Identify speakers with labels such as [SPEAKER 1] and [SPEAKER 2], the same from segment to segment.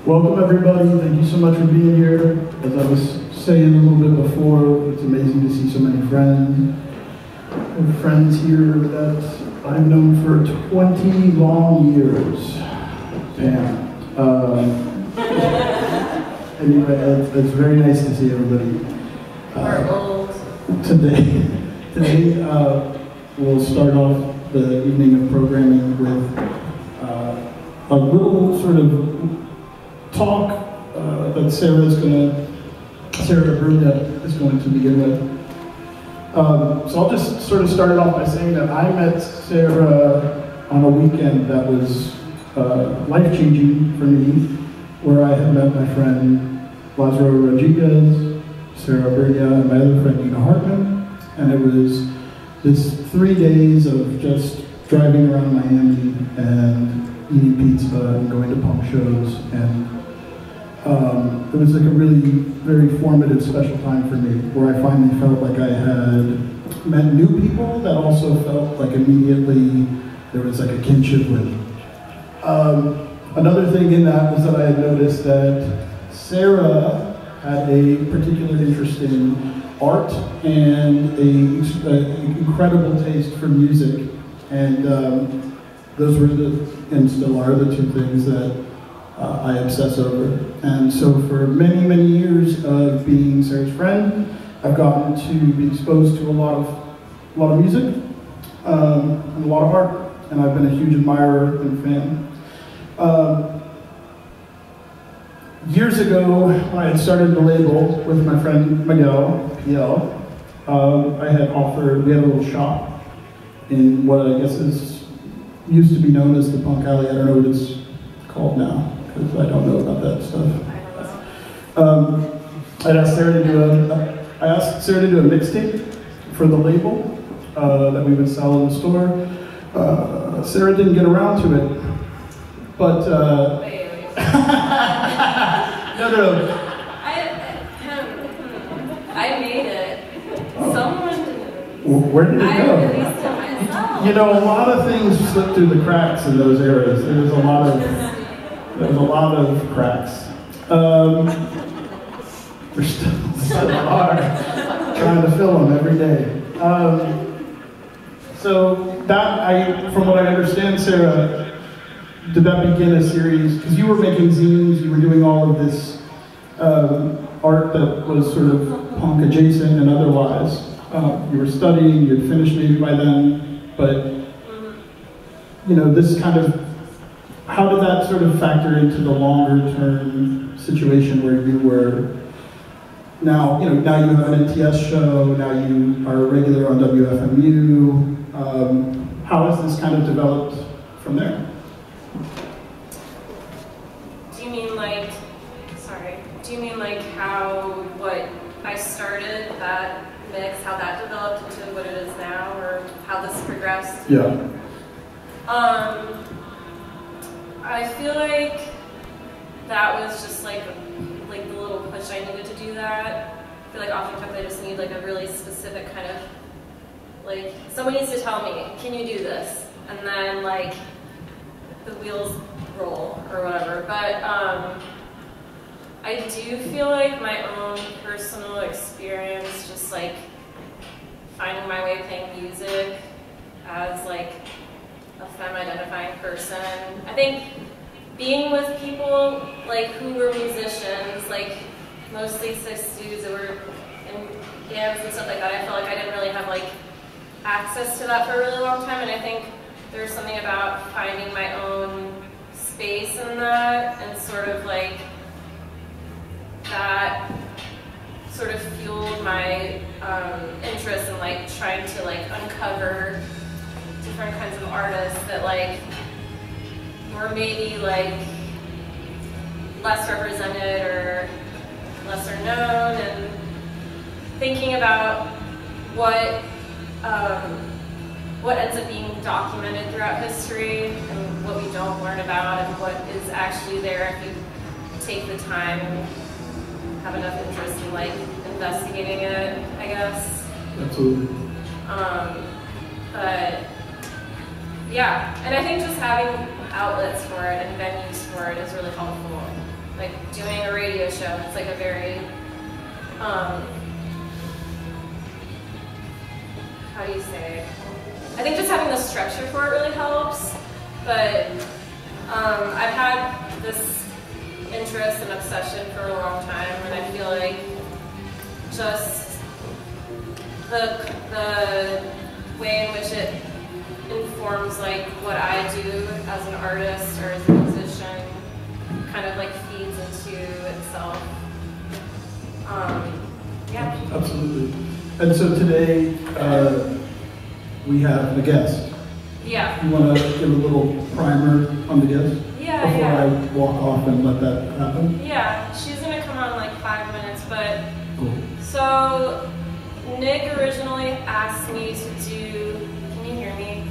[SPEAKER 1] Welcome everybody, thank you so much for being here. As I was saying a little bit before, it's amazing to see so many friends. I have friends here that I've known for 20 long years. Pam. Anyway, it's very nice to see everybody.
[SPEAKER 2] We're old.
[SPEAKER 1] Today we'll start off the evening of programming with a little sort of talk that Sara Abruña is going to begin with. So I'll just sort of start it off by saying that I met Sara on a weekend that was life-changing for me, where I had met my friend Lázaro Rodriguez, Sara Abruña, and my other friend Nina Hartman, and it was this 3 days of just driving around Miami and eating pizza and going to punk shows, and it was like a really very formative, special time for me, where I finally felt like I had met new people that also felt like immediately there was like a kinship with. Another thing in that was that I had noticed that Sara had a particular interest in art and an incredible taste for music, and those were and still are the two things that I obsess over. And so for many, many years of being Sara's friend, I've gotten to be exposed to a lot of music and a lot of art, and I've been a huge admirer and fan. Years ago, when I had started the label with my friend Miguel, PL, we had a little shop in what I guess used to be known as the Punk Alley. I don't know what it's called now, because I don't know about that stuff. I asked Sara to do a mixtape for the label that we would sell in the store. Sara didn't get around to it, but no.
[SPEAKER 2] I made it. Someone didn't.
[SPEAKER 1] Where did it go?
[SPEAKER 2] I released it myself.
[SPEAKER 1] You know, a lot of things slipped through the cracks in those eras. There was a lot of cracks. There still are, trying to fill them every day. So that, from what I understand, Sara, did that begin a series? Because you were making zines, you were doing all of this art that was sort of punk adjacent and otherwise. You were studying, you had finished maybe by then, but you know, this kind of, how did that sort of factor into the longer term situation where you were now, you have an NTS show, now you are a regular on WFMU. How has this kind of developed from there?
[SPEAKER 2] Do you mean like how, what I started, that mix, how that developed into what it is now, or how this progressed?
[SPEAKER 1] Yeah.
[SPEAKER 2] I feel like that was just like the little push I needed to do that. I feel like oftentimes I just need like a really specific kind of, like, someone needs to tell me, can you do this? And then like the wheels roll or whatever. But I do feel like my own personal experience, just like finding my way playing music as like a femme-identifying person. I think being with people like who were musicians, like mostly cis dudes that were in bands and stuff like that, I felt like I didn't really have like access to that for a really long time, and I think there's something about finding my own space in that, and sort of like that sort of fueled my interest in like trying to like uncover different kinds of artists that like were maybe like less represented or lesser known, and thinking about what ends up being documented throughout history and what we don't learn about, and what is actually there if you take the time and have enough interest in like investigating it, I guess.
[SPEAKER 1] Absolutely.
[SPEAKER 2] But yeah, and I think just having outlets for it and venues for it is really helpful. like doing a radio show. It's like a very, how do you say? I think just having the structure for it really helps, but I've had this interest and obsession for a long time, and I feel like just the way in which it informs like what I do as an artist or as a musician kind of like feeds into itself. Yeah.
[SPEAKER 1] Absolutely. And so today we have a guest.
[SPEAKER 2] Yeah.
[SPEAKER 1] You want to give a little primer on the guest?
[SPEAKER 2] Yeah,
[SPEAKER 1] before
[SPEAKER 2] yeah.
[SPEAKER 1] I walk off and let that happen?
[SPEAKER 2] Yeah, she's gonna come on in like 5 minutes, but
[SPEAKER 1] Cool.
[SPEAKER 2] so Nick originally asked me to do, can you hear me?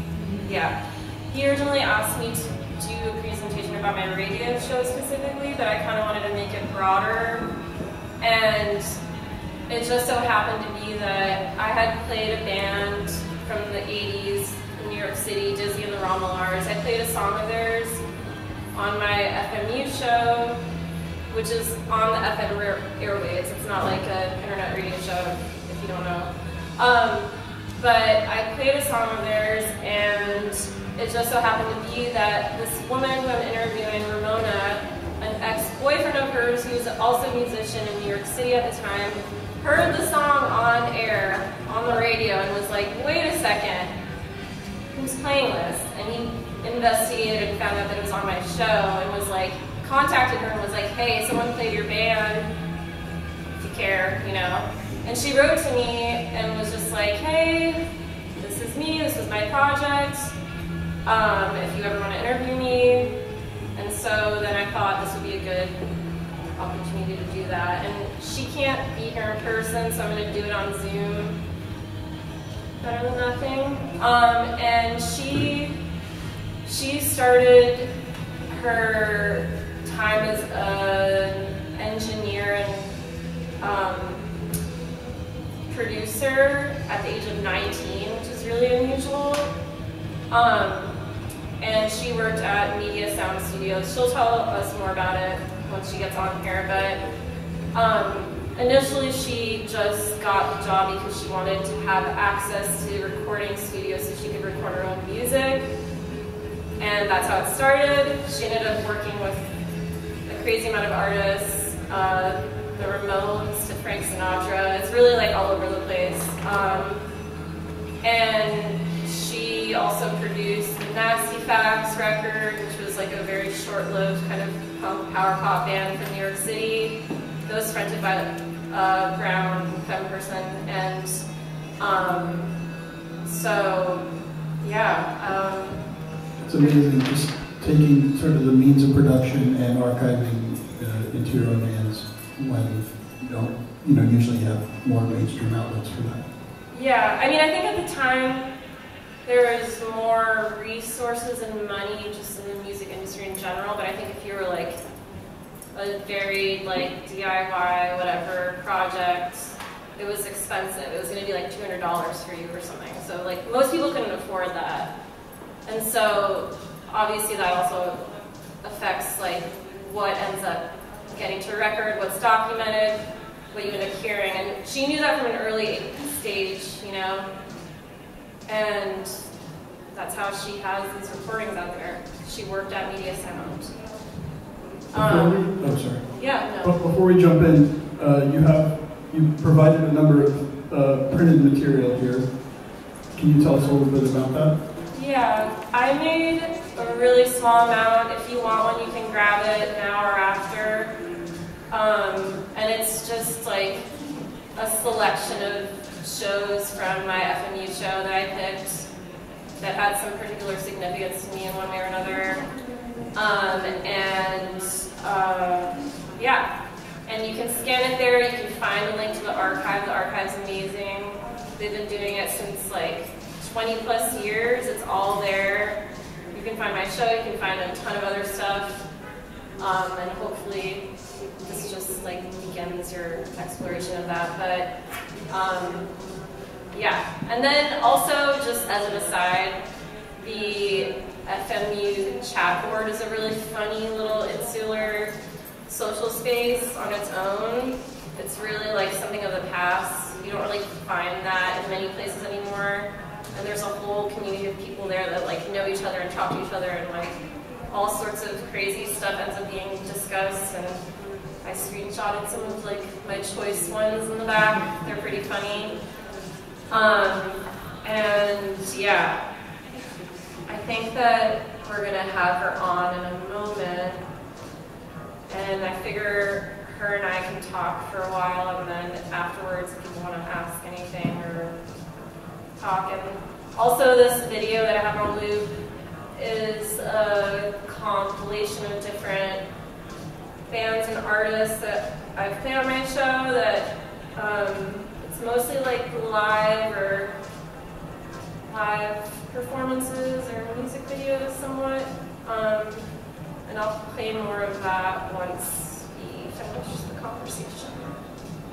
[SPEAKER 2] Yeah. He originally asked me to do a presentation about my radio show specifically, but I kind of wanted to make it broader. And it just so happened to be that I had played a band from the 80s in New York City, Dizzy and the Romulars. I played a song of theirs on my FMU show, which is on the FM airwaves. It's not like an internet radio show, if you don't know. But I played a song of theirs, and it just so happened to be that this woman who I'm interviewing, Ramona, an ex-boyfriend of hers who was also a musician in New York City at the time, heard the song on air, on the radio, and was like, wait a second, who's playing this? And he investigated and found out that it was on my show, and was like, contacted her and was like, hey, someone played your band, if you care, you know. And she wrote to me and was just like, hey, this is me, this is my project, if you ever want to interview me. And so then I thought this would be a good opportunity to do that. And she can't be here in person, so I'm going to do it on Zoom. Better than nothing. And she started her time as an engineer and producer at the age of 19, which is really unusual. And she worked at Media Sound Studios. She'll tell us more about it once she gets on here, but initially she just got the job because she wanted to have access to recording studios so she could record her own music. And that's how it started. She ended up working with a crazy amount of artists, the Ramones to Frank Sinatra. It's really like all over the place. And she also produced the Nasty Facts record, which was like a very short-lived kind of punk power pop band from New York City. That was fronted by a brown femme person. And so, yeah.
[SPEAKER 1] It's amazing just taking sort of the means of production and archiving into your own hands when you don't, usually have more mainstream outlets for that.
[SPEAKER 2] Yeah, I mean, I think at the time there was more resources and money just in the music industry in general, but I think if you were like a very like DIY whatever project, it was expensive. It was going to be like $200 for you or something. So like most people couldn't afford that. And so obviously that also affects like what ends up getting to a record, what's documented, what you end up hearing. And she knew that from an early stage, and that's how she has these recordings out there. She worked at Media Sound.
[SPEAKER 1] Sorry.
[SPEAKER 2] Yeah, no.
[SPEAKER 1] But before we jump in, you provided a number of printed material here. Can you tell us a little bit about that?
[SPEAKER 2] Yeah, I made a really small amount. If you want one, you can grab it now or after. And it's just like a selection of shows from my FMU show that I picked that had some particular significance to me in one way or another. Yeah, and you can scan it there. You can find a link to the archive. The archive's amazing. They've been doing it since like 20 plus years. It's all there. You can find my show. You can find a ton of other stuff. And hopefully this just like begins your exploration of that. But yeah, and then also just as an aside, the FMU chat board is a really funny little insular social space on its own. It's really like something of the past. You don't really find that in many places anymore. And there's a whole community of people there that like know each other and talk to each other, and like all sorts of crazy stuff ends up being discussed. And I screenshotted some of like my choice ones in the back. They're pretty funny. And yeah, I think that we're gonna have her on in a moment, and I figure her and I can talk for a while, and then afterwards if you want to ask anything or talk. And also this video that I have on loop is a compilation of different bands and artists that I've played on my show that it's mostly like live performances or music videos somewhat. And I'll play more of that once we finish the conversation.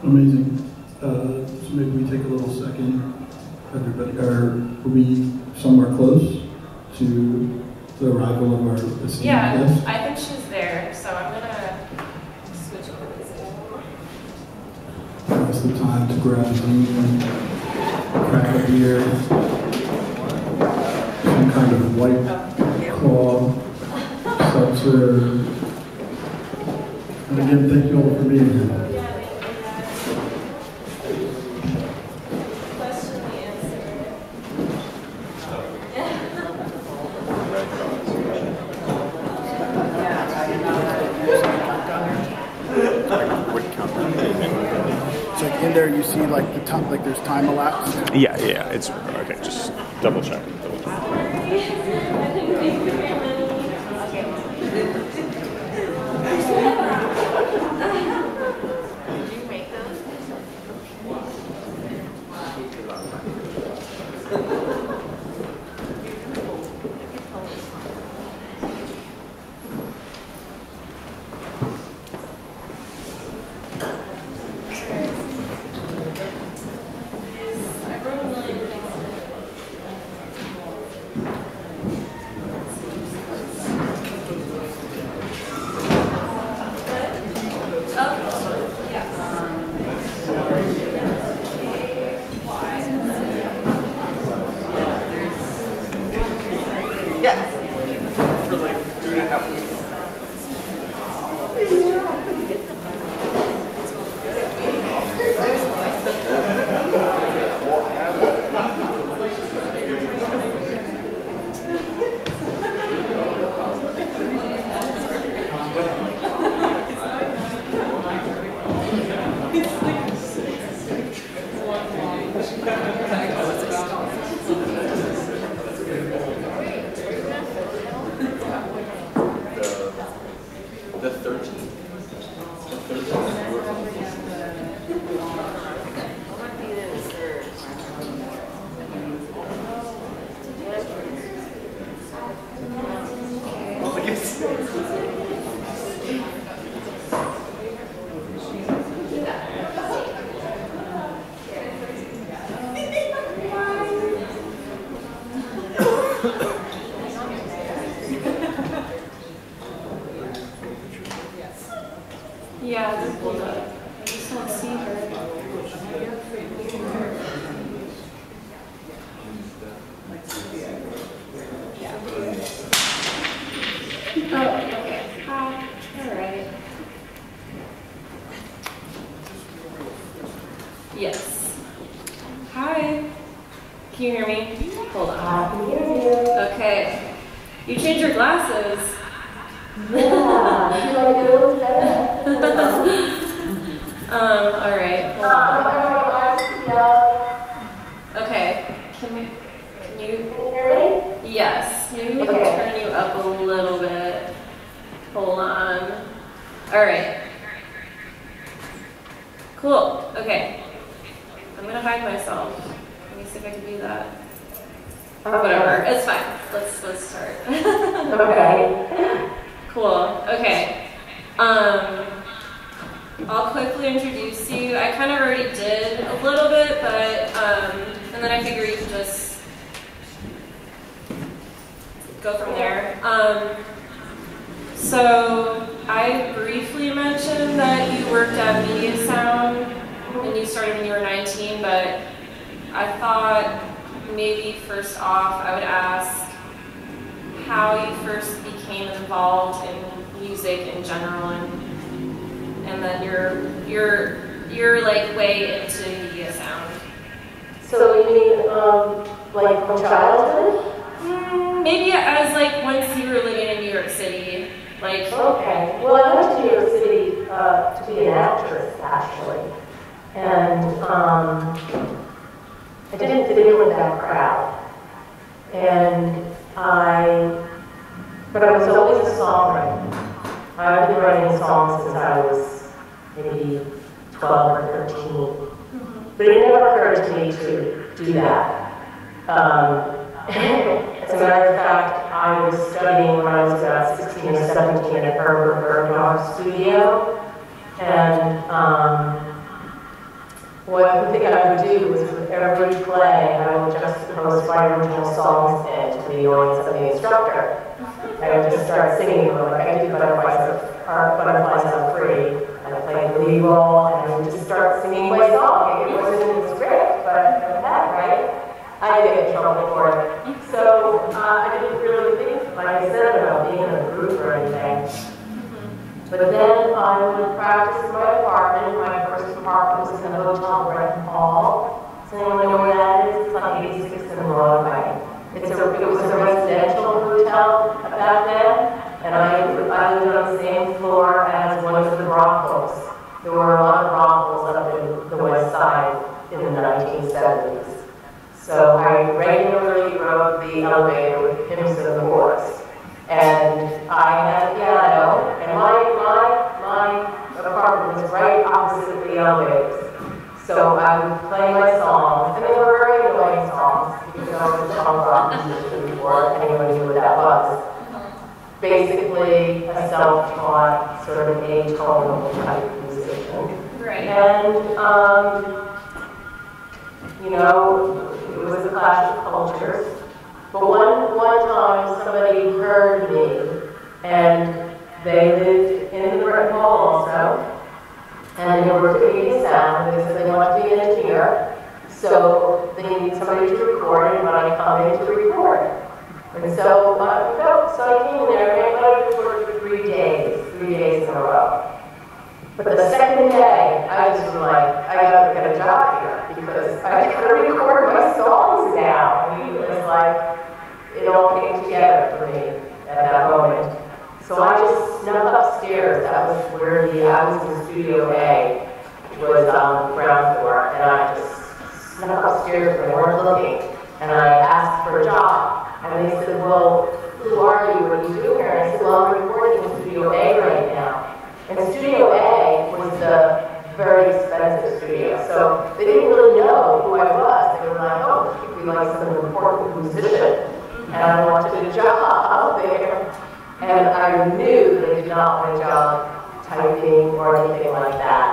[SPEAKER 1] Amazing. So maybe we take a little second, everybody. Are we somewhere close to the arrival of our esteemed guest?
[SPEAKER 2] I think she's there, so I'm gonna switch over to Zoom.
[SPEAKER 1] Now's the time to grab a Zoom, crack a beer, some kind of white claw, seltzer. And again, thank you all for being here. In there, you see like the top, like there's time elapsed.
[SPEAKER 3] Yeah, it's okay. Just double check.
[SPEAKER 2] Yeah, they're pulled up. I just don't see her. Oh, okay. Hi. All right. Yes. Hi. Can you hear me? Hold on.
[SPEAKER 4] I can hear you.
[SPEAKER 2] Okay. You changed your glasses.
[SPEAKER 4] Yeah. You want to do a little better?
[SPEAKER 2] All right. Hold on. Okay. Can you
[SPEAKER 4] hear me?
[SPEAKER 2] Yes. Maybe we can
[SPEAKER 4] Okay.
[SPEAKER 2] turn you up a little bit. Hold on. All right. Cool. Okay. I'm gonna hide myself. Let me see if I can do that. Whatever. It's fine. Let's start.
[SPEAKER 4] Okay.
[SPEAKER 2] Cool. Okay. I'll quickly introduce you. I kind of already did a little bit, but and then I figure you can just go from there. So I I briefly mentioned that you worked at Media Sound and you started when you were 19, but I thought maybe first off I would ask how you first became involved in music in general, and then your like way into Media Sound.
[SPEAKER 4] So you mean, like from childhood?
[SPEAKER 2] Maybe as like once you were living in New York City, like.
[SPEAKER 4] Okay. Well, I went to New York City to be an actress, actually, and I didn't fit in with that crowd, but I was always a songwriter. I've been writing songs since I was maybe 12 or 13, but it never occurred to me to do that. As a matter of fact, I was studying when I was about 16 or 17 at Herbert Bergdorf's studio, and what I think I would do was with every play, I would juxtapose my original songs into the audience of the instructor. I would just start singing them, like I did Butterflies Are Free, and I played the lead role, and I would just start singing my song. It wasn't in the script, but that, right? I get in trouble for it. So I didn't really think, like I said, about being in a group or anything. But then I would practice in my apartment. My first apartment was in the Hotel Brent Hall. Does anyone know where that is? It's on 86th and Broadway. It was a residential hotel back then, and I lived on the same floor as one of the brothels. There were a lot of brothels up in the West Side in the 1970s. So I regularly rode the elevator with hymns and the chorus. And I had a piano, and my apartment was right opposite the elevators. So I would play my songs, and they were very annoying songs, because I was a punk rock musician before anyone knew what that was. Basically, a self-taught, sort of atonal type musician.
[SPEAKER 2] Right.
[SPEAKER 4] And, you know, it was a clash of cultures. But one time, somebody heard me, and they lived in the Brent Hall also, and they worked at Media Sound, and they said they want to be an engineer, so they need somebody to record, and when I come in to record. And so I came in there, and I recorded for 3 days in a row. But the second day, I was like, I gotta get a job here, because I gotta record my songs now. I mean, it was like, it all came together for me at that moment. So I just snuck upstairs. That was where I was in Studio A, was on the ground floor, and I just snuck upstairs when they weren't looking, and I asked for a job. And they said, well, who are you? What do you do here? And I said, well, I'm recording in Studio A right now. And Studio A was the very expensive studio, so they didn't really know who I was. They were like, oh, she'd be like some important musician. And I wanted a job there. And I knew they did not want a job typing or anything like that.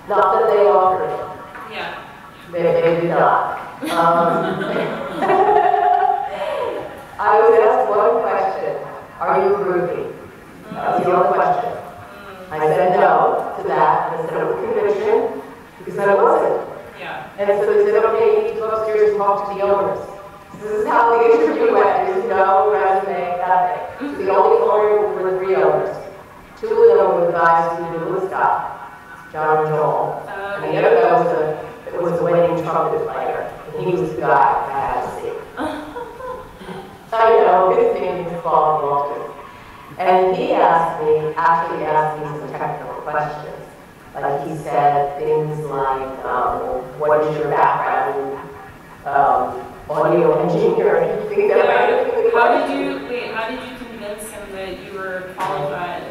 [SPEAKER 4] Not that they offered it.
[SPEAKER 2] Yeah.
[SPEAKER 4] They did not. I was asked one question, are you groovy? That was the only question. I said no to that, and I said it with conviction, because I wasn't.
[SPEAKER 2] Yeah.
[SPEAKER 4] And so they said, okay, you need to go upstairs and talk to the owners. This is how the interview went. There's no resume, nothing. So the only owner were 3 owners. 2 of them were the guys who did the Woodstock, John and Joel. And the other guy was a wedding trumpet player. And he was the guy I had to see. I know, his name is Bob Walters. And he actually asked me some technical questions. Like he said things like, what is your background in audio engineering?
[SPEAKER 2] How did you convince him that you were qualified?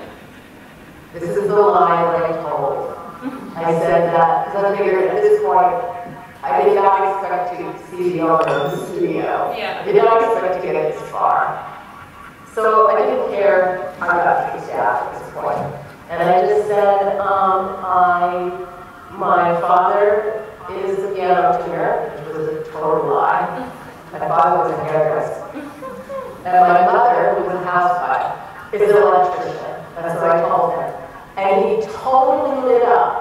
[SPEAKER 4] This is the lie that I told. I said that because I figured at this point, I did not expect to see the owner of the studio.
[SPEAKER 2] Yeah.
[SPEAKER 4] I did not expect to get this far. So I didn't care. I got kicked out at this point. And I just said, my father is a piano tuner, which was a total lie. My father was a hairdresser. And my mother, who was a housewife, is an electrician. That's what I told her. And he totally lit up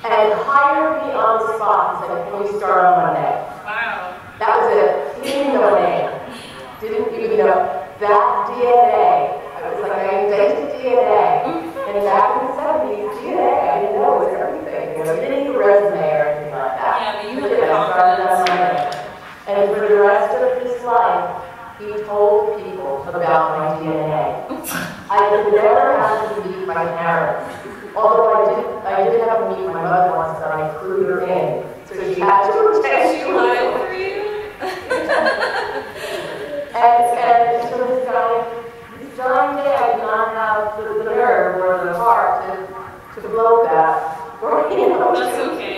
[SPEAKER 4] and hired me on the spot and said, can we start on Monday?
[SPEAKER 2] Wow.
[SPEAKER 4] That was it. He didn't know a name. Didn't even know that DNA. It was like I invented DNA. And back in the 70s, DNA, I didn't know it was everything. You know, you didn't need a resume or anything like that.
[SPEAKER 2] Yeah, but you
[SPEAKER 4] But
[SPEAKER 2] had the
[SPEAKER 4] I started on
[SPEAKER 2] confidence.
[SPEAKER 4] Monday. And for the rest of his life, he told people about my DNA. I had never had to meet my parents. Although I did have to meet my mother once, and I clued her in. So she had to pretend
[SPEAKER 2] She lied for you?
[SPEAKER 4] and so this dying day, I did not have the nerve or the heart to blow that. Or, you know,
[SPEAKER 2] That's okay.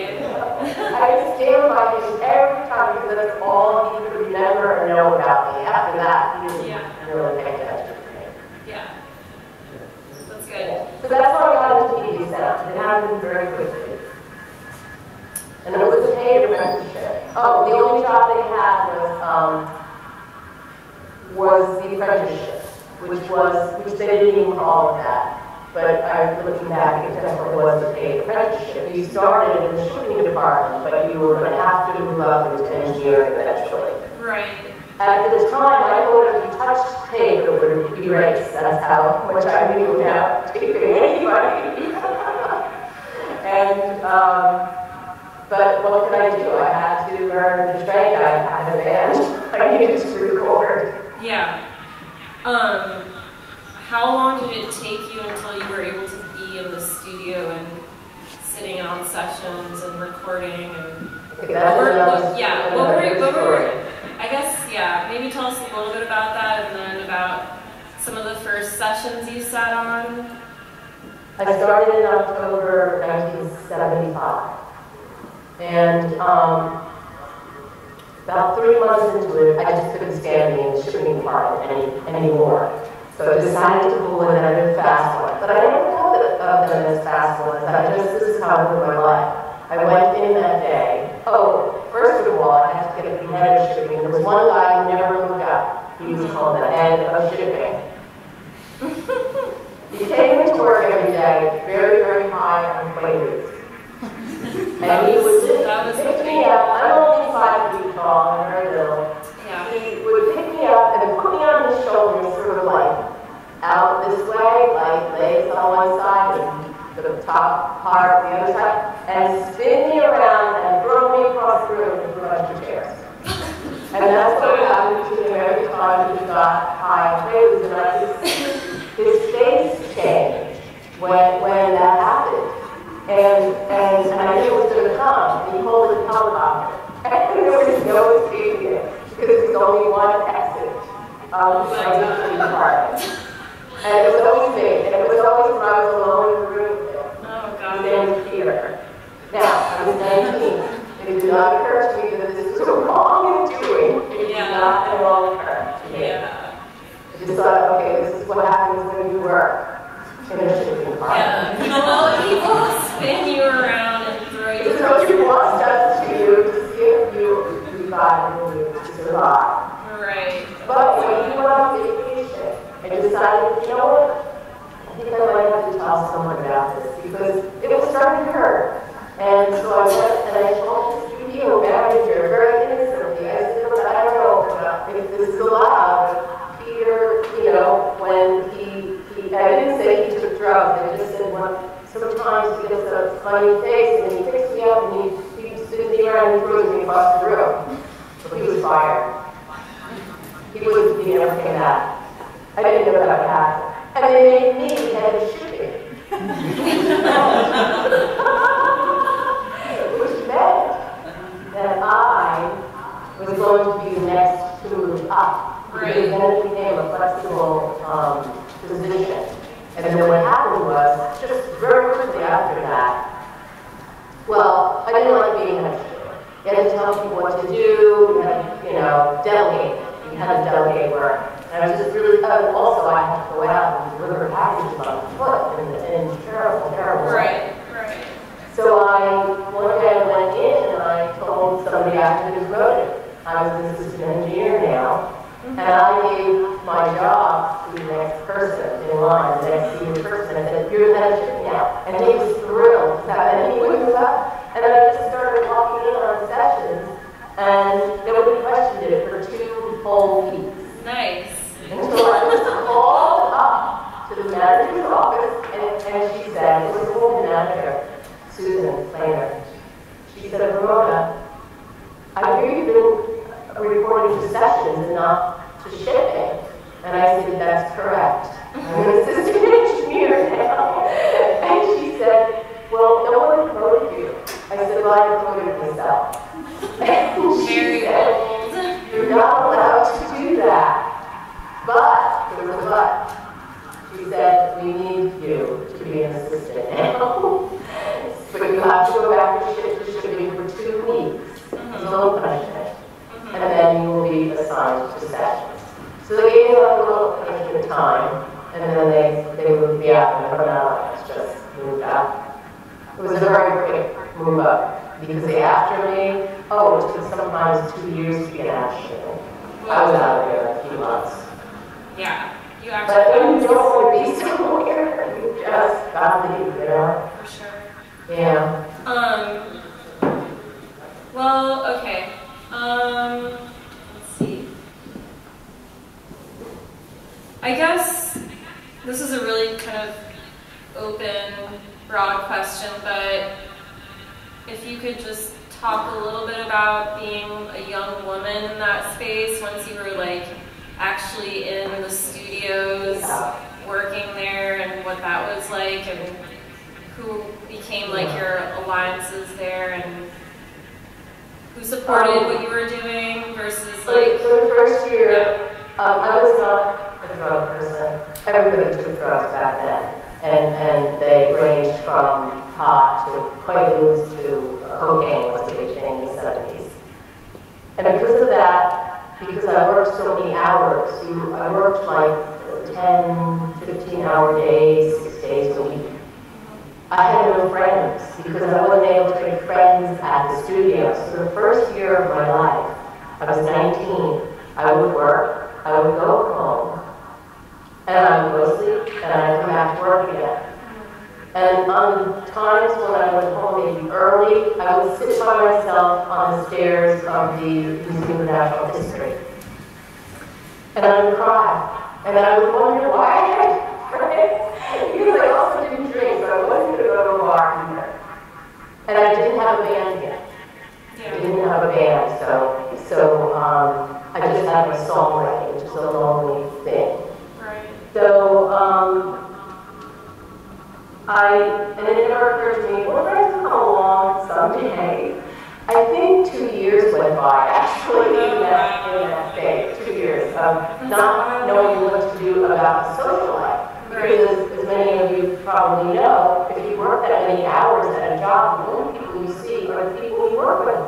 [SPEAKER 4] I stand by him every time because that's all he could remember and know about me. After that, he didn't really pay attention to me.
[SPEAKER 2] Yeah. That's good.
[SPEAKER 4] So that's why I got into TV stuff. It happened very quickly. And it was a paid apprenticeship. Oh, the only job they had was the apprenticeship, which they didn't even call it that. But I'm looking back, it definitely was a paid apprenticeship. You started in the shipping department, but you were going to have to move up into engineering eventually.
[SPEAKER 2] Right.
[SPEAKER 4] At the time, I thought if you touched tape, it would erase. That's how much I knew about taping anybody. And, but what could I do? I had to learn the trade. I had a band. I needed to record.
[SPEAKER 2] Yeah. How long did it take you until you were able to be in the studio and sitting in on sessions and recording and what were I guess, yeah, maybe tell us a little bit about that and then about some of the first sessions you sat on.
[SPEAKER 4] I started in October 1975. And about 3 months into it, I just couldn't stand being in the shipping department anymore. So I decided to pull another fast one. But I never thought of them as fast ones. This is how I live my life. I went in that day. Oh, first of all, I had to get the head of shipping. There was one guy who never moved up. He was called the head of shipping. He came into work every day, very, very high on wages. And he would pick me up. I'm only 5 feet tall and very little.
[SPEAKER 2] Yeah.
[SPEAKER 4] He would pick me up and put me on his shoulders, sort of like out this way, like legs on one side and the top part the other side, and spin me around and throw me across the room with a bunch of chairs. And that's what happened to him every time he got high waves, and I could see his face change when that happened. And I knew it was going to come. And he pulled the helicopter. And there was no escaping it because there was only one exit from the department. And it was always me. And it was always when I was alone in the room in the theater. Now, I was 19. It did not occur to me that this was a wrong doing. It did not at all occur to me. I just thought, okay, this is what happens when you work.
[SPEAKER 2] Yeah, people spin you around and throw you.
[SPEAKER 4] Because what you want does to you to see if you got and you survive.
[SPEAKER 2] Right.
[SPEAKER 4] But when you went on vacation and decided, you know what, I think I might have to tell someone about this because it was starting to hurt. And so I went and I told the studio manager very innocently, I said, look, I don't know if this is allowed. Peter, you know, when I didn't say he took drugs, I just said sometimes he gets a funny face and he picks me up and he spins me around and throws me across the room. So he was fired. He never came back. I didn't know that would happen. And they made me head of shipping. Which meant that I was going to be the next to move up.
[SPEAKER 2] Right.
[SPEAKER 4] Because then it became a flexible position. And then what happened was, just very quickly after that, well, I didn't like being head of shipping. You had to tell people what to do, you had to, delegate. You had to delegate work. And I was just really, also I had to go out and deliver packages on foot in terrible, terrible way.
[SPEAKER 2] Right.
[SPEAKER 4] So one day I went in and I told somebody I had been promoted. I was an assistant engineer now. And I gave my job to the next person. And line, the next senior person. I said, you're the head of shipping now. And he was thrilled to have any wouldn't up. And then I just started walking in on sessions, and nobody questioned it for 2 whole weeks.
[SPEAKER 2] Nice.
[SPEAKER 4] Until I was called up to the manager's office, and she said, it was a woman manager, Susan Plainer. She said, Ramona, I hear you've been reporting to sessions and not to shipping. And I said, that's correct. I'm an assistant engineer now. And she said, well, no one promoted you. I said, well, I promoted myself. And she said, you're not allowed to do that. But, there was a but. She said, we need you to be an assistant now. But you have to go back to shipping for 2 weeks. No punishment. And then you will be assigned to sessions. So they gave me a little punishment time, and then they moved me up, and from now on, it's just moved up. It was a very quick move up, because they after me, oh, it took sometimes 2 years to get out of shipping. I was out of there in a few months.
[SPEAKER 2] Yeah, you
[SPEAKER 4] But
[SPEAKER 2] actually.
[SPEAKER 4] when you don't want to be somewhere, you just gotta leave, you know?
[SPEAKER 2] For sure.
[SPEAKER 4] Yeah.
[SPEAKER 2] Well, okay. Let's see. I guess this is a really kind of open, broad question, but if you could just talk a little bit about being a young woman in that space once you were like actually in the studios, working there, and what that was like, and who became like your alliances there, and who supported what you were doing versus like.
[SPEAKER 4] For the first year, I was not a drug person. Everybody took drugs back then. And they ranged from pot to quaaludes to cocaine was a big thing in the 70s. And because of that, because I worked so many hours, I worked like 10, 15-hour days, 6 days a week. I had no friends because I wasn't able to make friends at the studio. So the first year of my life, I was 19, I would work, I would go home, and I would go sleep, and I would come back to work again. And on times when I went home maybe early, I would sit by myself on the stairs of the Museum of Natural History. And I would cry. And then I would wonder why I had friends. Because I also didn't drink, so I wasn't going to go to a bar either. And I didn't have a band yet. I didn't have a band, so I just had my songwriting, which is a lonely thing.
[SPEAKER 2] Right.
[SPEAKER 4] So, and it never occurred to me, well, friends will come along someday. I think 2 years went by, actually, in that phase, 2 years of not knowing what to do about the social life. Because as many of you probably know, if you work that many hours at a job, the only people you see are the people you work with.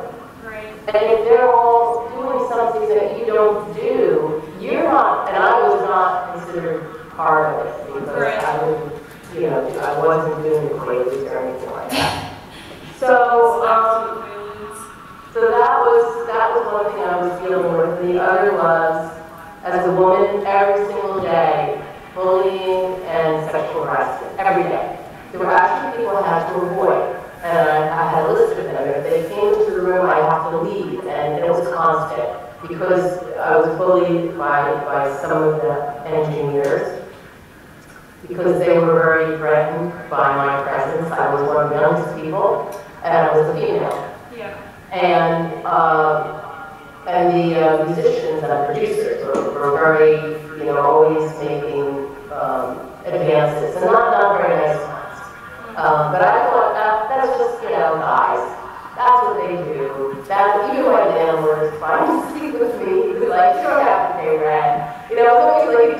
[SPEAKER 2] Right.
[SPEAKER 4] And if they're all doing something that you don't do, you're not, and I was not considered part of it, because I would, I wasn't doing the quaaludes or anything like that. So that was one thing I was dealing with. And the other was, as a woman, every single day, bullying and sexual harassment, every day. There were actually people I had to avoid, and I had a list of them. If they came into the room, I'd have to leave, and it was constant, because I was bullied by some of the engineers, because they were very threatened by my presence. I was one of the youngest people, and I was a female.
[SPEAKER 2] Yeah.
[SPEAKER 4] And the musicians and producers were very, always making advances, and not very nice ones. But I thought, that's just, guys. That's what they do. Even my landlord is fine to sleep with me. He was like, you don't have to pay rent. It's always like,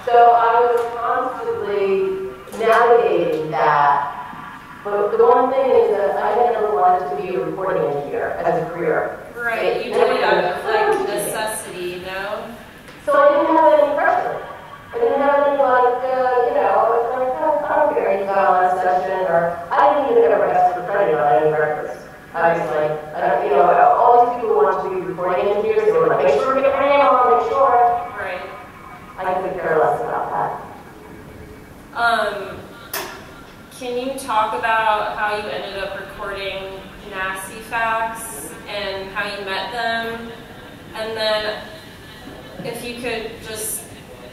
[SPEAKER 4] So I was constantly navigating that. But the one thing is that I had never wanted to be a recording engineer as a career.
[SPEAKER 2] Right, you did it out of like necessity,
[SPEAKER 4] So I didn't have any pressure. I didn't have any I was like, I don't care, you got on a session, or I didn't even ever ask for credit on any records. I was like, all these people wanted to be recording engineers, they were like, make sure we get your name on, make sure.
[SPEAKER 2] Right.
[SPEAKER 4] I could care less about that.
[SPEAKER 2] Can you talk about how you ended up recording Nasty Facts and how you met them? And then if you could just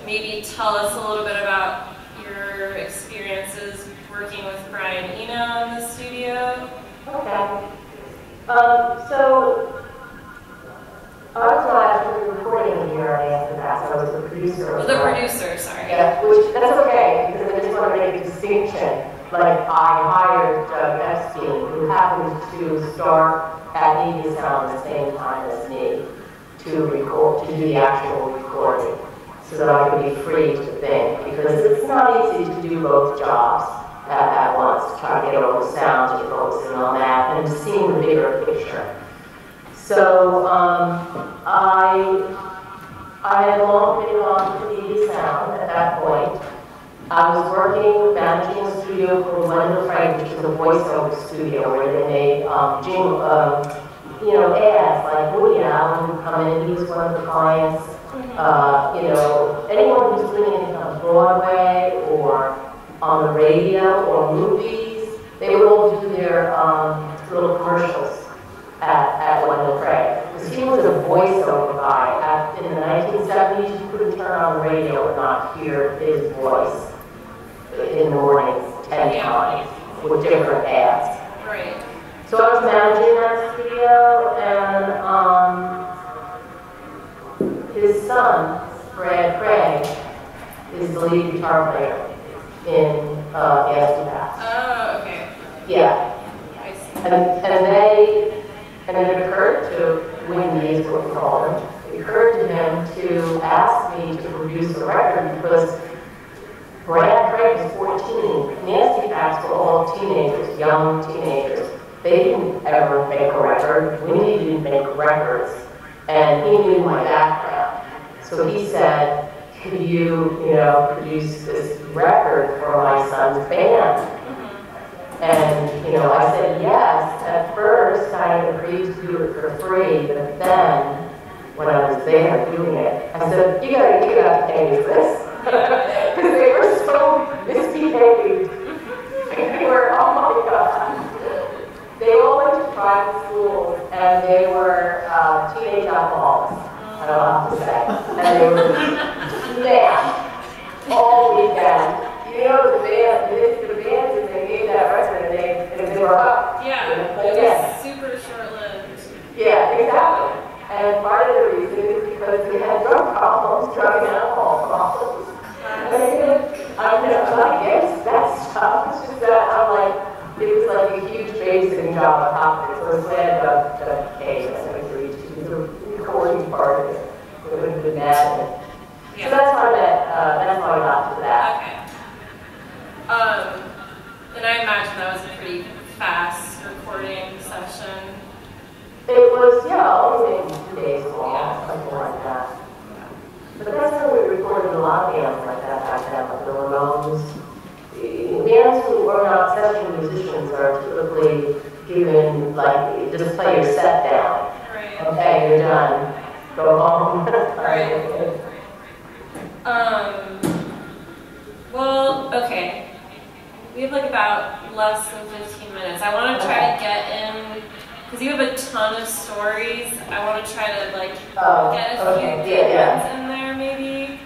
[SPEAKER 2] maybe tell us a little bit about your experiences working with Brian Eno in the studio.
[SPEAKER 4] Okay. So I was not actually recording the year after that, so I was the producer.
[SPEAKER 2] Oh, the producer, sorry.
[SPEAKER 4] Yeah, which that's okay, because I just want to make a distinction. Like, I hired Doug Epstein, who happened to start at Media Sound at the same time as me, to record, to do the actual recording, so that I could be free to think, because it's not easy to do both jobs at once, try to get all the sounds and focusing on that, and seeing the bigger picture. So I had long been on to Media Sound at that point. I was working, managing a studio for Wendell Frank, which is a voiceover studio where they made ads like Woody Allen would come in. He was one of the clients. Anyone who's doing anything on Broadway or on the radio or movies, they would all do their little commercials at Wendell Frank. Because he was a voiceover guy. In the 1970s, you couldn't turn on the radio and not hear his voice in the mornings 10 times with different ads.
[SPEAKER 2] Right.
[SPEAKER 4] So I was managing that studio, and his son, Brad Craig, is the lead guitar player in Nasty Facts.
[SPEAKER 2] Oh, okay.
[SPEAKER 4] Yeah.
[SPEAKER 2] I see.
[SPEAKER 4] And it occurred to Windy, is what we call him, it occurred to him to ask me to produce a record because Brad Craig was 14. Nasty Facts were all teenagers, young teenagers. They didn't ever make a record. Windy didn't make records. And he knew my background. So he said, could you, produce this record for my son's band? And, I said yes. At first, I agreed to do it for free, but then, when I was there doing it, I said, you gotta pay me for this. Because they were so misbehaved. They were, oh my God. They all went to private schools, and they were teenage alcoholics, I don't have to say. And they were smashed all weekend. The band, they gave that record, and they were up.
[SPEAKER 2] Yeah, it was super short-lived.
[SPEAKER 4] Yeah, exactly. And part of the reason is because we had drug problems, drug and alcohol problems. I guess that stuff. It's just that I'm like, it was like a huge babysitting job on top of it. So I was glad that came and agreed to do the recording part of it. It would have been mad.
[SPEAKER 2] Yeah.
[SPEAKER 4] So that's how I got to that.
[SPEAKER 2] Okay. And I imagine that was a pretty fast recording session.
[SPEAKER 4] It was, only maybe 2 days long, something like that. But that's how we recorded a lot of bands like that back then, like the Ramones. Bands who are not session musicians are typically given, like, just play your set down.
[SPEAKER 2] Right.
[SPEAKER 4] Okay, you're done. Go home.
[SPEAKER 2] Right. Well, okay. We have like about less than 15 minutes. I want to try to get in, because you have a ton of stories. I want to try to get a few good ones in there, maybe.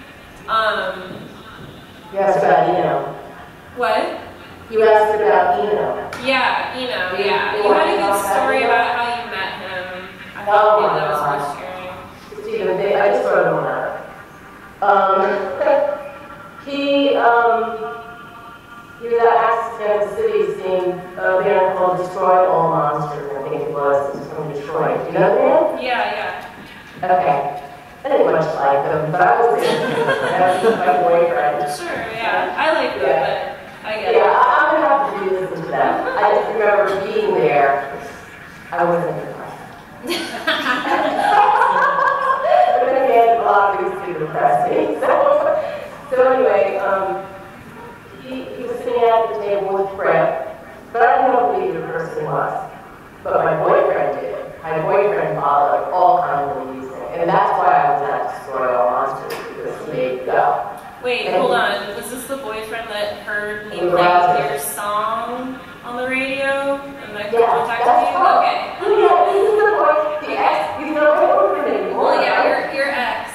[SPEAKER 4] You asked about Eno.
[SPEAKER 2] What?
[SPEAKER 4] You asked about Eno.
[SPEAKER 2] Yeah, Eno, yeah. You had a good story about how you met him. I thought maybe that was worth sharing.
[SPEAKER 4] I just wrote him out. He was at Kansas City seeing a band called Destroy All Monsters, I think it was. It was from Detroit. Do you know the band?
[SPEAKER 2] Yeah.
[SPEAKER 4] Okay. I didn't much like them, but I was in. That was my boyfriend.
[SPEAKER 2] Sure, yeah. I like them, but I get it.
[SPEAKER 4] Yeah, I'm going to have to re-listen to that. I just remember being there. I wasn't impressed. But then again, a lot of things do depress me. So anyway, he was sitting at the table with Fred, but I didn't know who the person was. But my boyfriend did. My boyfriend followed all kinds of music, and that's why I was at Destroy All Monsters, because he made go.
[SPEAKER 2] Wait, hold on. Was this the boyfriend that heard me
[SPEAKER 4] In the
[SPEAKER 2] play
[SPEAKER 4] browser.
[SPEAKER 2] your song on the radio and then
[SPEAKER 4] Yeah,
[SPEAKER 2] contacted
[SPEAKER 4] that's
[SPEAKER 2] you?
[SPEAKER 4] right.
[SPEAKER 2] Okay.
[SPEAKER 4] Yeah, he's the boy, the ex, he's not my boyfriend anymore.
[SPEAKER 2] Well, yeah,
[SPEAKER 4] right?
[SPEAKER 2] your ex.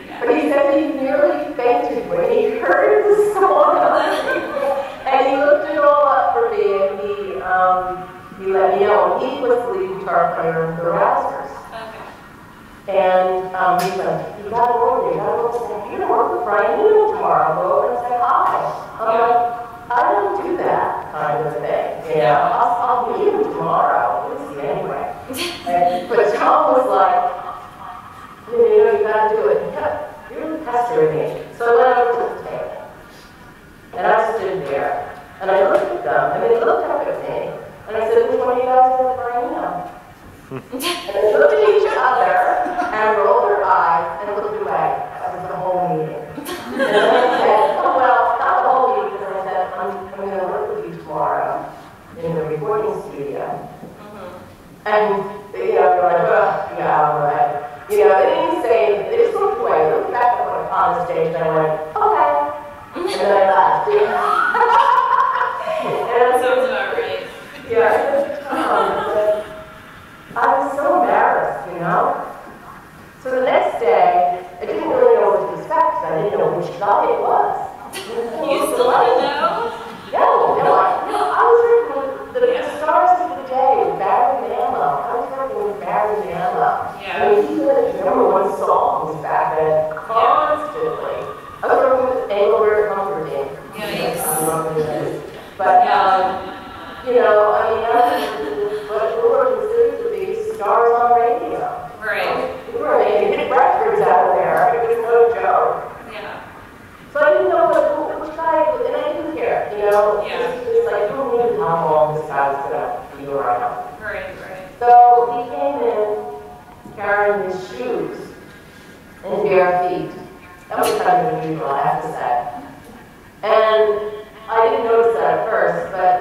[SPEAKER 2] Yeah.
[SPEAKER 4] But he said he nearly fainted when he heard the song. And he looked it all up for me, and he let me know. He was the lead guitar player in the Rousers.
[SPEAKER 2] Okay.
[SPEAKER 4] And he's like, you gotta go over there, you gotta go over there. You're gonna work with Brian Eno tomorrow, go over and say hi. I'm like, I don't do that kind of thing. You know, I'll meet him tomorrow. We'll see anyway. But Tom was like, you know, you gotta do it. He kept really pestering me. So I went over to the table. And I stood there. And I looked at them, and they looked up at me. And I said, which one of you guys is Brian Eno? And they looked at each other and rolled their eyes and looked away. That was the whole meeting. And then I said, oh, well, not the whole meeting, because I said, I'm going to work with you tomorrow in the recording studio. And, you know, they're like, oh, yeah, all right. You know, they didn't say, they just looked away. They looked back on the stage and I went, okay. And then I laughed.
[SPEAKER 2] That sounds about right.
[SPEAKER 4] Yeah. I was so embarrassed, you know? So the next day, I didn't really know what to expect, because I didn't know which guy it was.
[SPEAKER 2] You still didn't know?
[SPEAKER 4] I was working with the stars of the day, Barry Manilow. I was working with Barry Manilow.
[SPEAKER 2] Yeah.
[SPEAKER 4] I mean, he did number one songs back then, constantly. I was working with Engelbert Humperdinck.
[SPEAKER 2] Yeah, yes.
[SPEAKER 4] I don't know who that is. But, you know, I mean, but we were considered to be stars on radio.
[SPEAKER 2] Right.
[SPEAKER 4] We were making hit records out of there. It was no joke.
[SPEAKER 2] Yeah.
[SPEAKER 4] So I didn't know which guy, and I didn't care, you know?
[SPEAKER 2] Yeah.
[SPEAKER 4] It's like, who knew how long this guy was going to be around?
[SPEAKER 2] Right, right.
[SPEAKER 4] So he came in carrying his shoes and bare feet. That was kind of unusual, I have to say. And I didn't notice that at first, but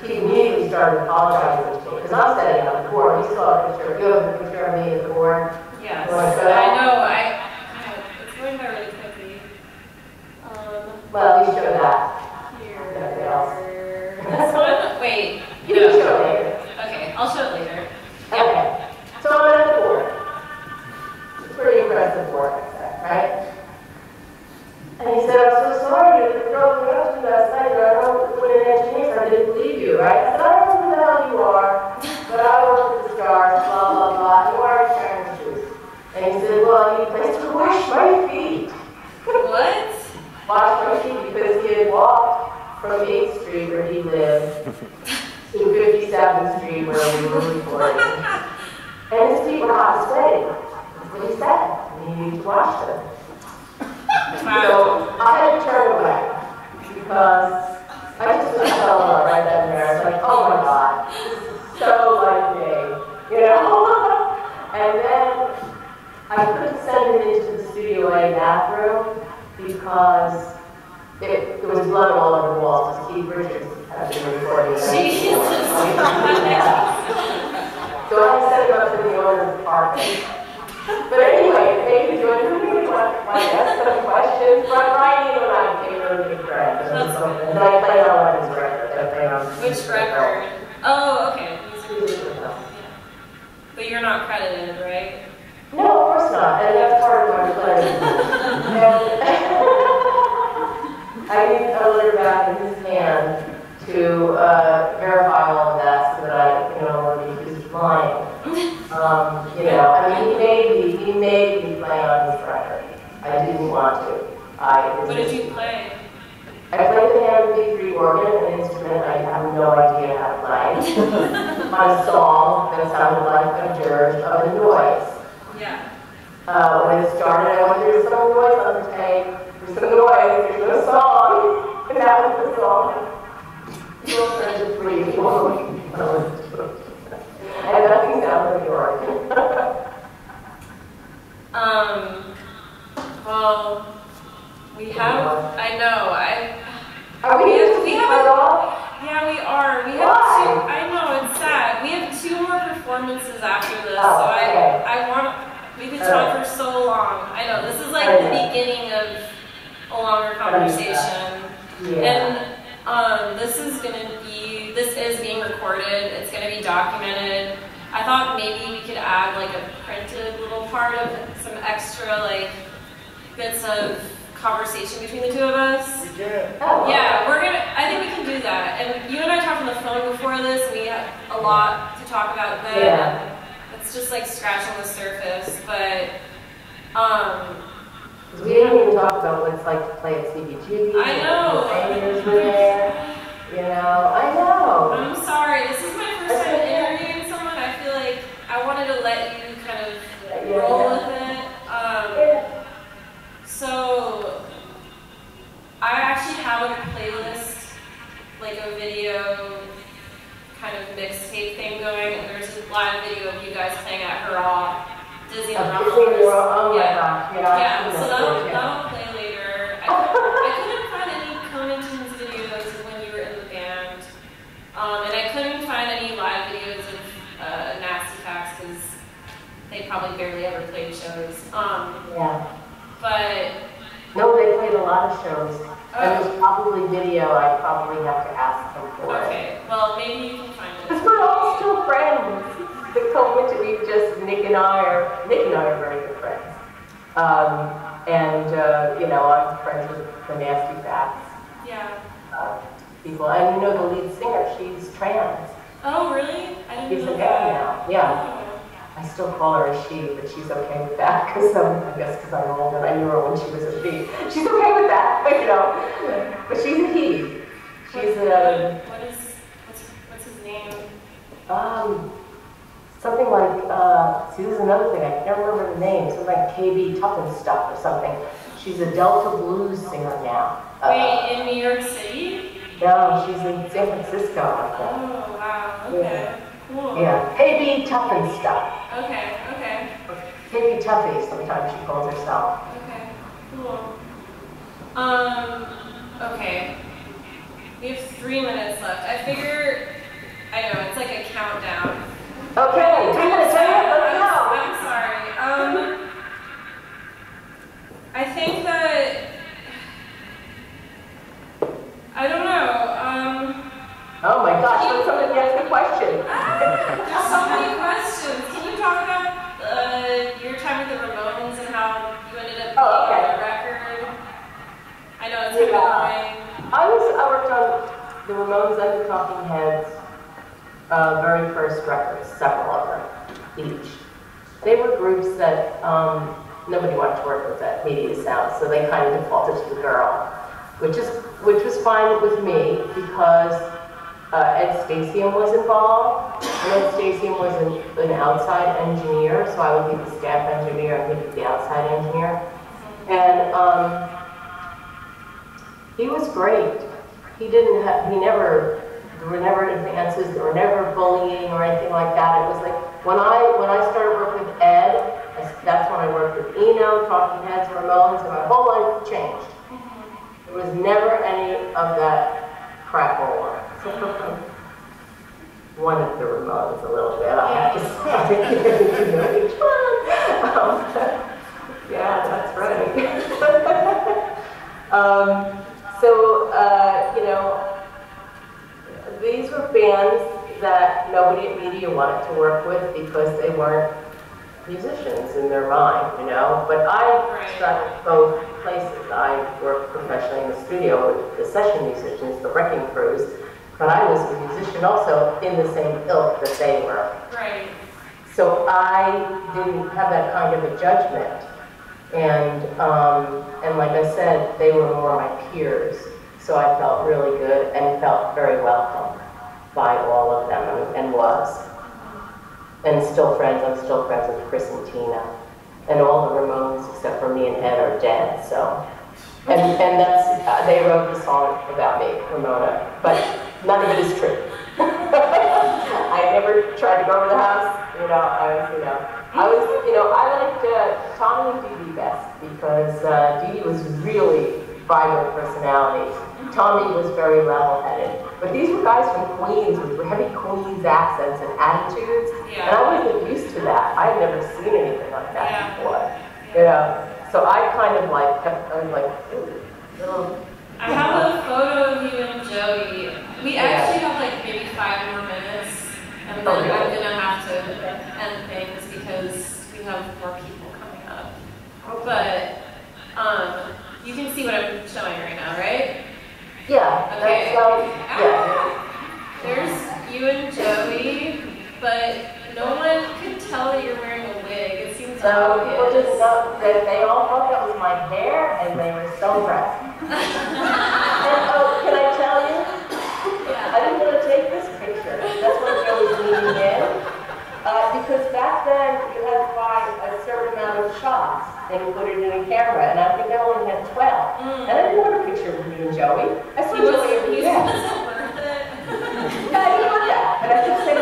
[SPEAKER 4] he immediately started apologizing to me, because I'm setting up the board. You saw a picture, you have a picture of me at the board.
[SPEAKER 2] Yes,
[SPEAKER 4] You wanna show
[SPEAKER 2] I
[SPEAKER 4] that?
[SPEAKER 2] know. It's going by really quickly.
[SPEAKER 4] Well, you show that.
[SPEAKER 2] Here. This one? Wait.
[SPEAKER 4] You can show it later.
[SPEAKER 2] Okay, I'll show it later.
[SPEAKER 4] Okay. So I'm at the board. It's a pretty impressive board, I said, right? And he said, I'm so sorry, you drove me up to last night, and I don't put in engineers, I didn't believe you, right? I said, I don't know who the hell you are, but I work with the stars, blah, blah, blah, you are carrying shoes. And he said, well, I need a place to wash my feet.
[SPEAKER 2] What?
[SPEAKER 4] Wash my feet, because he had walked from 8th Street, where he lived, to 57th Street, where we were recording. And his feet were hot as sweaty. That's what he said. And he needed to wash them. So I had to turn away because I just was so right then and there. I was like, oh my God, this is so like me, you know? And then I couldn't send him into the Studio A bathroom because there was blood all over the walls because Keith Richards had been recording.
[SPEAKER 2] Jesus.
[SPEAKER 4] So I sent him up to the owner's apartment. But anyway, maybe join me my ask some questions. But Ryan and I became really good friends. And I played on one of his records.
[SPEAKER 2] Which record? Oh, okay. Yeah. But you're not credited, right?
[SPEAKER 4] No, of course not. And that's part of my play. I need a letter back in his hand to verify all of that so that I can only be accused of lying. You know, I mean, he made me play on his record. I didn't want to.
[SPEAKER 2] What did you play?
[SPEAKER 4] I played the hand big three organ, an instrument I have no idea how to play, on a song that sounded like a dirge of a noise.
[SPEAKER 2] Yeah.
[SPEAKER 4] When it started, I went, there's some noise on the tape, there's some noise, there's no song, and that was the song. Little Friends of Three, and nothing sounds like the organ.
[SPEAKER 2] Well, we have, I know,
[SPEAKER 4] Are we
[SPEAKER 2] have
[SPEAKER 4] all?
[SPEAKER 2] Yeah, we are. We have
[SPEAKER 4] Why?
[SPEAKER 2] two, I know, it's sad. We have 2 more performances after this,
[SPEAKER 4] Oh,
[SPEAKER 2] so
[SPEAKER 4] okay.
[SPEAKER 2] I want, we've been talking for so long. I know, this is like the beginning of a longer conversation.
[SPEAKER 4] Yeah.
[SPEAKER 2] And this is being recorded. It's gonna be documented. I thought maybe we could add like a printed little part of some extra like bits of conversation between the two of us. Yeah, I think we can do that. And you and I talked on the phone before this, and we had a lot to talk about then.
[SPEAKER 4] Yeah.
[SPEAKER 2] It's just like scratching the surface, but
[SPEAKER 4] we didn't even talk about what it's like to play at CBGB.
[SPEAKER 2] I know.
[SPEAKER 4] You know, I know.
[SPEAKER 2] I'm sorry. This is my first time interviewing someone. I feel like I wanted to let you kind of roll with it. So I actually have a playlist, like a video kind of mixtape thing going, and there's a live video of you guys playing at Hurrah, Disney and
[SPEAKER 4] Oh my gosh,
[SPEAKER 2] yeah. So that'll play later. I couldn't find any Conington's videos of when you were in the band, and I couldn't find any live videos of Nasty Facts because they probably barely ever played shows. But
[SPEAKER 4] no, they played a lot of shows. And there's probably video. I probably have to ask them for it.
[SPEAKER 2] Okay, well maybe you can find it.
[SPEAKER 4] Because we're all still friends. The Nick and I are very good friends. You know, I'm friends with the Nasty Facts.
[SPEAKER 2] Yeah.
[SPEAKER 4] People, and you know the lead singer, she's trans.
[SPEAKER 2] Oh really? I didn't
[SPEAKER 4] She's
[SPEAKER 2] know
[SPEAKER 4] a
[SPEAKER 2] that.
[SPEAKER 4] gay now. Yeah. I still call her a she, but she's okay with that because I guess because I'm old and I knew her when she was a she. She's okay with that, you know. But she's a he. She's
[SPEAKER 2] what's his name?
[SPEAKER 4] Something like see, this is another thing. I can't remember the name. Something like KB Tough and Stuff or something. She's a Delta blues singer now.
[SPEAKER 2] Wait, in New York City?
[SPEAKER 4] No, she's in San Francisco, I think.
[SPEAKER 2] Oh wow. Okay.
[SPEAKER 4] Yeah.
[SPEAKER 2] Cool.
[SPEAKER 4] Yeah, KB Tough and Stuff.
[SPEAKER 2] Okay.
[SPEAKER 4] KB Tuffy, sometimes she calls herself.
[SPEAKER 2] Okay. Cool. Okay. We have 3 minutes left. I figure, I know, it's like a countdown.
[SPEAKER 4] Okay, 3 minutes, let's go.
[SPEAKER 2] I'm sorry. I think that, I don't know.
[SPEAKER 4] Oh my gosh, let somebody ask a question.
[SPEAKER 2] There's so many questions. Can you talk about your time with the Ramones and how you ended up being on the record? I know it's kind of annoying.
[SPEAKER 4] I worked on the Ramones and the Talking Heads very first records, several of them each. They were groups that nobody wanted to work with at Media Sound, so they kind of defaulted to the girl, which was fine with me because Ed Stasium was involved, and Ed Stasium was an outside engineer, so I would be the staff engineer and he'd be the outside engineer. And he was great. There were never advances, there were never bullying or anything like that. It was like, when I started working with Ed, that's when I worked with Eno, Talking Heads, Ramones, and my whole life changed. There was never any of that crap going. One of the Ramones a little bit, I have to say. Yeah, that's right. You know, these were bands that nobody at Media wanted to work with because they weren't musicians in their mind, you know. But I struck both places. I worked professionally in the studio with the session musicians, the wrecking crews, but I was a musician also in the same ilk that they were.
[SPEAKER 2] Right.
[SPEAKER 4] So I didn't have that kind of a judgment. And like I said, they were more my peers. So I felt really good and felt very welcome by all of them and was. And still friends, I'm still friends with Chris and Tina. And all the Ramones except for me and Ed are dead, so. And that's, they wrote the song about me, Ramona, but none of it is true. I never tried to go over the house, I liked Tommy and Dee Dee best because Dee Dee was really vibrant personality. Tommy was very level-headed. But these were guys from Queens with heavy Queens accents and attitudes, and I wasn't used to that. I had never seen anything like that before. So I kind of kept,
[SPEAKER 2] I have a photo of you and Joey. We actually have like maybe 5 more minutes, and then I'm gonna have to end things because we have more people coming up. But you can see what I'm showing right now, right?
[SPEAKER 4] Yeah.
[SPEAKER 2] Okay.
[SPEAKER 4] Yeah.
[SPEAKER 2] There's you and Joey, but no one could tell that you're wearing a wig. It seems
[SPEAKER 4] So people
[SPEAKER 2] obvious.
[SPEAKER 4] just know that they all thought that was my hair, and they were so impressed. And oh, can I tell you?
[SPEAKER 2] Yeah.
[SPEAKER 4] I didn't want to take this picture. That's what Joe was leaning in. Because back then, you had to buy a certain amount of shots and put it in a camera, and I think I only had 12. And I didn't want a picture of you and Joey. I saw Joey every day. Yeah, I didn't want that. And I just said,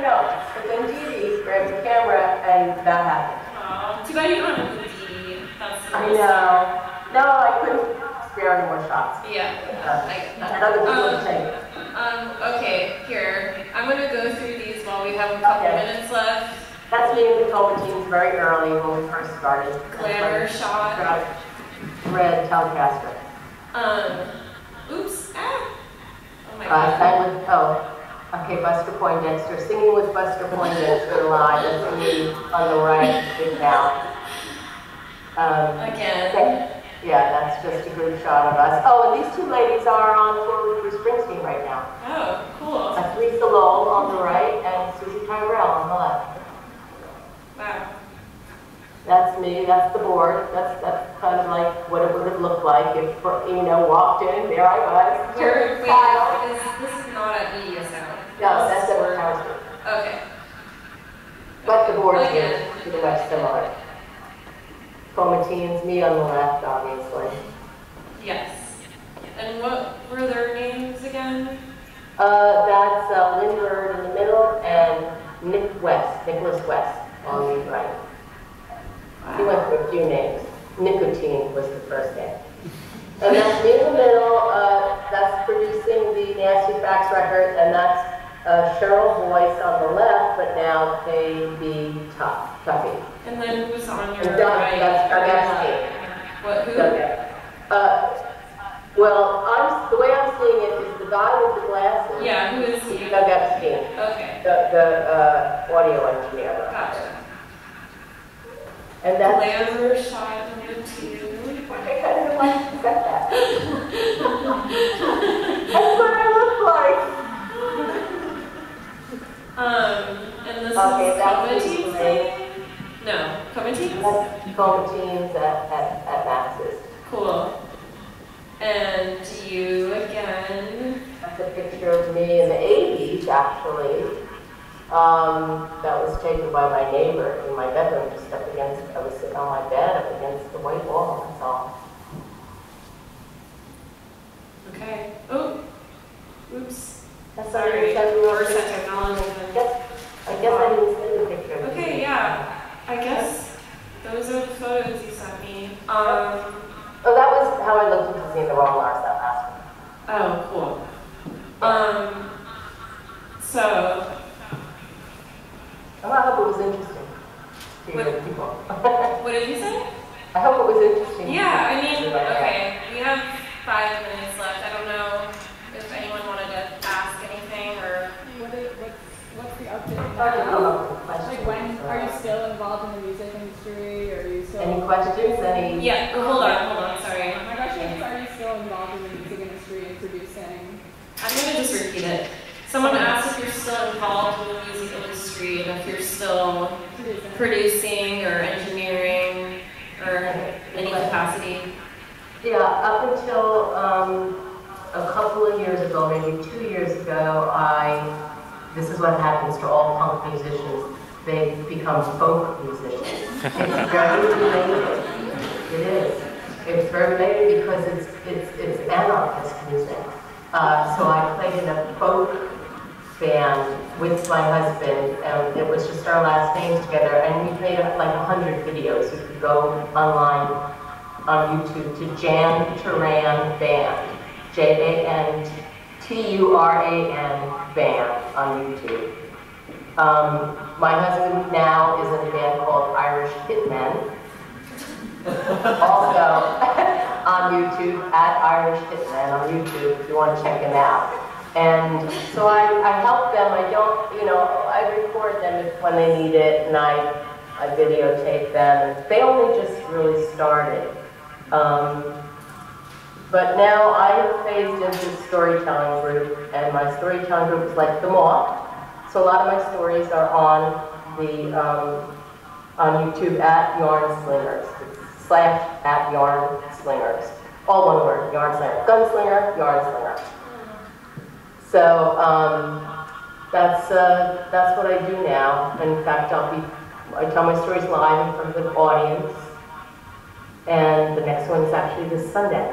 [SPEAKER 4] no. But then Dee Dee grabbed the camera, and that happened.
[SPEAKER 2] Aw, too bad you don't have a Dee Dee. That's
[SPEAKER 4] I know. No, I couldn't spare any more shots.
[SPEAKER 2] Yeah.
[SPEAKER 4] I had other people to take.
[SPEAKER 2] Okay, here. I'm gonna go through these while we have a couple minutes left.
[SPEAKER 4] That's me with the Teams very early when we first started.
[SPEAKER 2] Glamour shot.
[SPEAKER 4] Red Telecaster.
[SPEAKER 2] Oops. Ah. Oh my god.
[SPEAKER 4] Sang with, okay, Buster Poindexter. Singing with Buster Poindexter live. That's me on the right, big now.
[SPEAKER 2] Again.
[SPEAKER 4] Yeah, that's just a good shot of us. Oh, and these two ladies are on tour with Bruce Springsteen right now.
[SPEAKER 2] Oh, cool.
[SPEAKER 4] That's Lisa Lowell on the right and Susie Tyrell on the left.
[SPEAKER 2] Wow.
[SPEAKER 4] That's me, that's the board. That's kind of like what it would have looked like if, walked in, there I was.
[SPEAKER 2] This is not at Media Sound.
[SPEAKER 4] No, that's at Tower Street.
[SPEAKER 2] Okay.
[SPEAKER 4] But the board
[SPEAKER 2] Again.
[SPEAKER 4] is pretty much similar. Comatines, me on the left, obviously.
[SPEAKER 2] Yes. And what were their names again?
[SPEAKER 4] That's Lynn Bird in the middle and Nicholas West on the right. He went through a few names. Nicotine was the first name. And that's me in the middle. That's producing the Nasty Facts record, and that's Cheryl Boyce on the left, but now KB Tuffy.
[SPEAKER 2] And then who's on your
[SPEAKER 4] And
[SPEAKER 2] right?
[SPEAKER 4] that's Doug Epstein.
[SPEAKER 2] What? Who?
[SPEAKER 4] Well, the way I'm seeing it is the guy with the glasses.
[SPEAKER 2] Yeah, who is he?
[SPEAKER 4] Doug Epstein.
[SPEAKER 2] Okay.
[SPEAKER 4] The audio engineer.
[SPEAKER 2] Gotcha.
[SPEAKER 4] And that's
[SPEAKER 2] Glamour shot number 2.
[SPEAKER 4] I kind of like to set that. That's what I look like.
[SPEAKER 2] And this
[SPEAKER 4] Okay,
[SPEAKER 2] is
[SPEAKER 4] that's
[SPEAKER 2] Comatines?
[SPEAKER 4] me.
[SPEAKER 2] No, Comatines?
[SPEAKER 4] That's Comatines at Max's.
[SPEAKER 2] Cool. And you again.
[SPEAKER 4] That's a picture of me in the 80s, actually. That was taken by my neighbor in my bedroom, just up against, I was sitting on my bed up against the white wall, that's all.
[SPEAKER 2] Okay. Oh, oops.
[SPEAKER 4] That's
[SPEAKER 2] Sorry. Worse at technology.
[SPEAKER 4] I guess I didn't send a picture.
[SPEAKER 2] Okay, yeah. I guess those are the photos you sent me.
[SPEAKER 4] Oh, that was how I looked into seeing the Roll Lars that last one.
[SPEAKER 2] Oh, cool. So.
[SPEAKER 4] Well, I hope it was interesting to you people.
[SPEAKER 2] What did you say?
[SPEAKER 4] I hope it was interesting.
[SPEAKER 2] Yeah, I mean, okay, we have 5 minutes left. I don't know if anyone wanted to ask anything or.
[SPEAKER 5] What's the update?
[SPEAKER 4] Like
[SPEAKER 5] when are you still involved in the music industry? Or are you still?
[SPEAKER 4] Any questions? Any?
[SPEAKER 2] Yeah. Hold on. Sorry.
[SPEAKER 5] My question is, are you still involved in the music industry and producing?
[SPEAKER 2] I'm gonna just repeat it. Someone asked if you're still involved in the music industry and if you're still producing or engineering or any capacity.
[SPEAKER 4] Yeah, up until a couple of years ago, maybe 2 years ago, this is what happens to all punk musicians. They become folk musicians. It's very related. It is. It's very related because it's anarchist music. So I played in a folk band with my husband, and it was just our last names together, and we made like 100 videos. You could go online on YouTube to Jan Turan Band, Janturan Band on YouTube. My husband now is in a band called Irish Hitmen. Also, on YouTube, at Irish Hitman on YouTube, if you want to check him out. And so I help them. I don't, you know, I record them when they need it, and I videotape them. And they only just really started. But now I have phased into the storytelling group, and my storytelling group is like the moth. So a lot of my stories are on the on YouTube at Yarn Slingers, / at Yarn Slingers. All one word, Yarn Slinger. Gunslinger, Yarn Slinger. So that's what I do now. In fact, I tell my stories live in front of an audience, and the next one is actually this Sunday.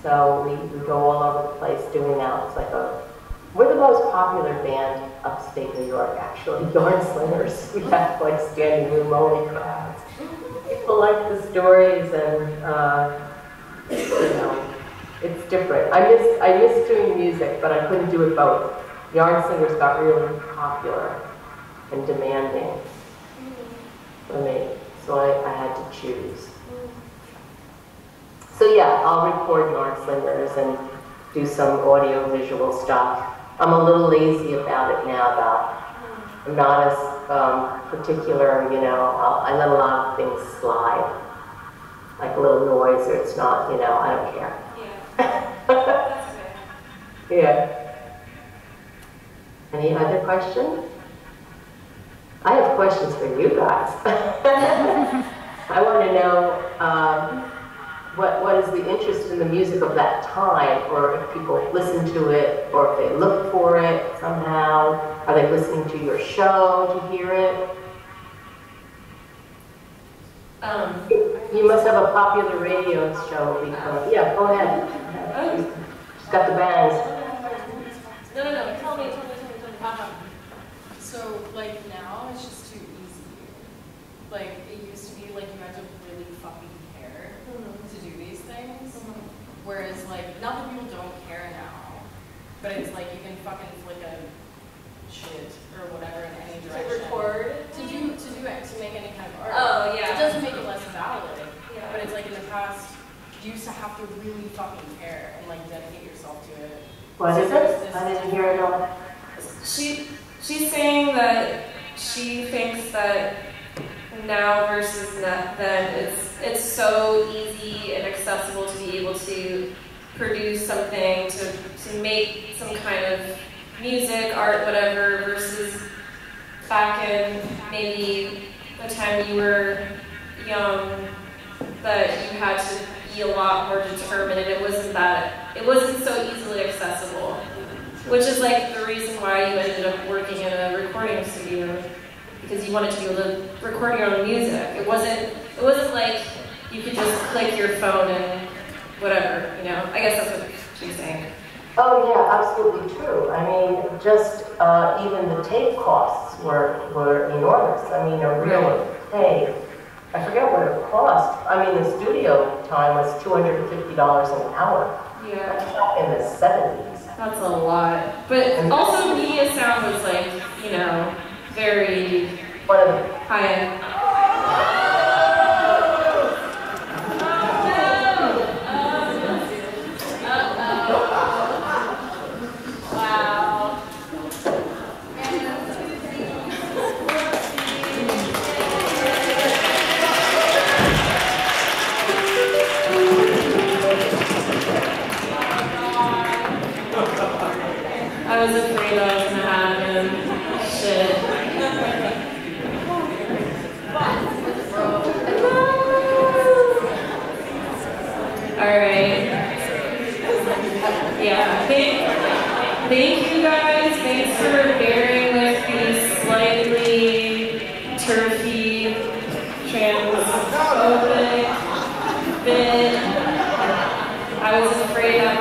[SPEAKER 4] So we go all over the place doing that. It's like we're the most popular band upstate New York, actually. Yarn Slingers. We have like standing room only crowds. People like the stories, and you know, it's different. I miss doing music, but I couldn't do it both. Yarn Slingers got really popular and demanding for me, so I had to choose. So yeah, I'll record Yarn Slingers and do some audio-visual stuff. I'm a little lazy about it now, though. I'm not as particular, you know. I let a lot of things slide, like a little noise, or it's not, you know, I don't care.
[SPEAKER 2] Yeah. That's good.
[SPEAKER 4] Yeah. Any other questions? I have questions for you guys. I want to know what is the interest in the music of that time, or if people listen to it, or if they look for it somehow. Are they listening to your show to hear it? You must have a popular radio show because, yeah, go ahead. She's got the bangs.
[SPEAKER 2] No, tell me.
[SPEAKER 5] So, like, now it's just too easy. Like, it used to be like you had to really fucking care to do these things. Whereas, like, not that people don't care now, but it's like you can fucking flick a shit or whatever in any direction.
[SPEAKER 2] To record?
[SPEAKER 5] To do it, to make any kind of art.
[SPEAKER 2] Oh, yeah.
[SPEAKER 5] It doesn't make it less valid.
[SPEAKER 2] Yeah.
[SPEAKER 5] But it's like in the past, you used to have to really fucking care and, like, dedicate yourself to it.
[SPEAKER 4] What is it? I didn't hear it all.
[SPEAKER 2] She's saying that she thinks that now versus then it's so easy and accessible to be able to produce something, to make some kind of music, art, whatever, versus back in maybe the time you were young, that you had to be a lot more determined, and it wasn't so easily accessible. Which is like the reason why you ended up working in a recording studio, because you wanted to be able to record your own music. It wasn't like you could just click your phone and whatever, you know? I guess that's what she's saying.
[SPEAKER 4] Oh yeah, absolutely true. I mean, just even the tape costs were enormous. I mean, a real tape, I forget what it cost. I mean, the studio time was $250 an hour.
[SPEAKER 2] Yeah.
[SPEAKER 4] That's back in the 70s.
[SPEAKER 2] That's a lot. But also media sound was like, you know, very high end. I was afraid that was gonna happen. Shit. Alright. Yeah. Thank you guys. Thanks for bearing with the slightly turfy, transphobic bit. I was afraid that